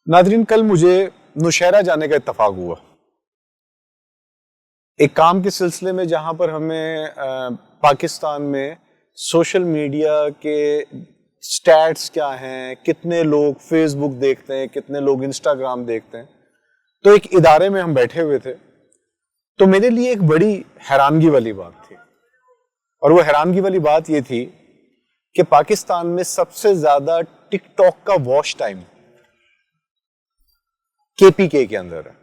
ناظرین، کل مجھے نوشہرہ جانے کا اتفاق ہوا ایک کام کے سلسلے میں، جہاں پر ہمیں پاکستان میں سوشل میڈیا کے سٹیٹس کیا ہیں، کتنے لوگ فیس بک دیکھتے ہیں، کتنے لوگ انسٹاگرام دیکھتے ہیں. تو ایک ادارے میں ہم بیٹھے ہوئے تھے، تو میرے لیے ایک بڑی حیرانگی والی بات تھی، اور وہ حیرانگی والی بات یہ تھی کہ پاکستان میں سب سے زیادہ ٹک ٹاک کا واچ ٹائم KPK کے اندر ہے.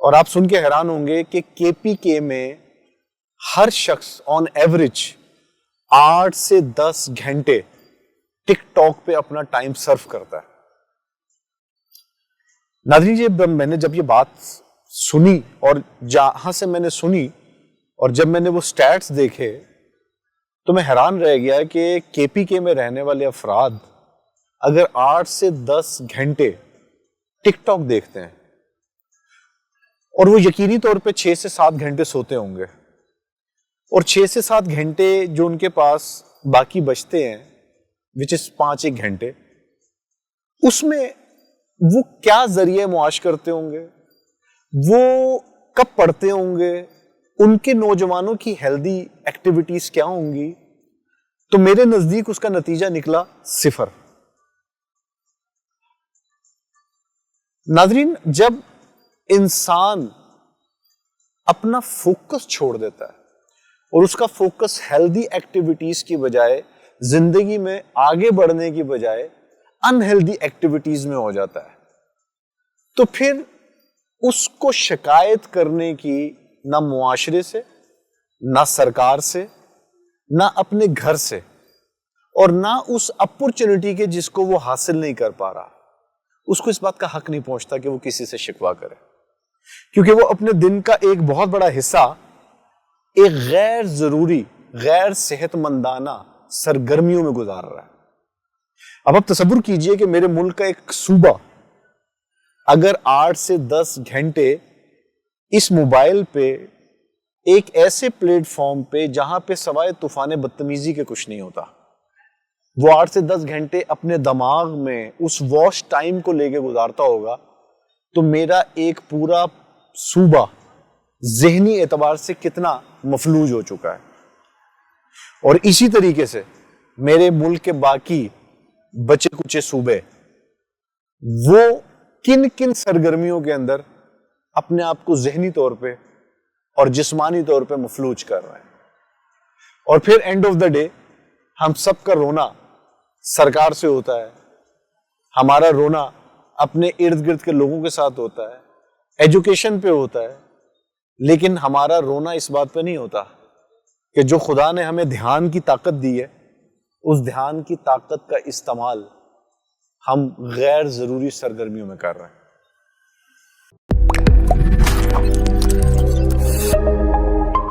اور آپ سن کے حیران ہوں گے کہ KPK میں ہر شخص آن ایوریج 8 سے 10 گھنٹے ٹک ٹاک پہ اپنا ٹائم سرف کرتا ہے. ناظرین جی، میں نے جب یہ بات سنی، اور جہاں سے میں نے سنی اور جب میں نے وہ سٹیٹس دیکھے، تو میں حیران رہ گیا کہ KPK میں رہنے والے افراد اگر 8 سے 10 گھنٹے ٹک ٹاک دیکھتے ہیں، اور وہ یقینی طور پہ 6 سے 7 گھنٹے سوتے ہوں گے، اور 6 سے 7 گھنٹے جو ان کے پاس باقی بچتے ہیں which is 5-1 گھنٹے، اس میں وہ کیا ذریعے معاش کرتے ہوں گے، وہ کب پڑھتے ہوں گے، ان کے نوجوانوں کی ہیلدی ایکٹیویٹیز کیا ہوں گی. تو میرے نزدیک اس کا نتیجہ نکلا 0. ناظرین، جب انسان اپنا فوکس چھوڑ دیتا ہے اور اس کا فوکس ہیلدی ایکٹیویٹیز کی بجائے، زندگی میں آگے بڑھنے کی بجائے انہیلدی ایکٹیویٹیز میں ہو جاتا ہے، تو پھر اس کو شکایت کرنے کی نہ معاشرے سے، نہ سرکار سے، نہ اپنے گھر سے، اور نہ اس اپرچونٹی کے جس کو وہ حاصل نہیں کر پا رہا، اس کو اس بات کا حق نہیں پہنچتا کہ وہ کسی سے شکوہ کرے، کیونکہ وہ اپنے دن کا ایک بہت بڑا حصہ ایک غیر ضروری، غیر صحت مندانہ سرگرمیوں میں گزار رہا ہے. اب آپ تصور کیجئے کہ میرے ملک کا ایک صوبہ اگر 8 سے 10 گھنٹے اس موبائل پہ، ایک ایسے پلیٹ فارم پہ جہاں پہ سوائے طوفان بدتمیزی کے کچھ نہیں ہوتا، وہ 8 سے 10 گھنٹے اپنے دماغ میں اس واچ ٹائم کو لے کے گزارتا ہوگا، تو میرا ایک پورا صوبہ ذہنی اعتبار سے کتنا مفلوج ہو چکا ہے. اور اسی طریقے سے میرے ملک کے باقی بچے کچے صوبے، وہ کن کن سرگرمیوں کے اندر اپنے آپ کو ذہنی طور پہ اور جسمانی طور پہ مفلوج کر رہے ہیں. اور پھر اینڈ آف دا ڈے ہم سب کا رونا سرکار سے ہوتا ہے، ہمارا رونا اپنے ارد گرد کے لوگوں کے ساتھ ہوتا ہے، ایجوکیشن پہ ہوتا ہے، لیکن ہمارا رونا اس بات پہ نہیں ہوتا کہ جو خدا نے ہمیں دھیان کی طاقت دی ہے، اس دھیان کی طاقت کا استعمال ہم غیر ضروری سرگرمیوں میں کر رہے ہیں.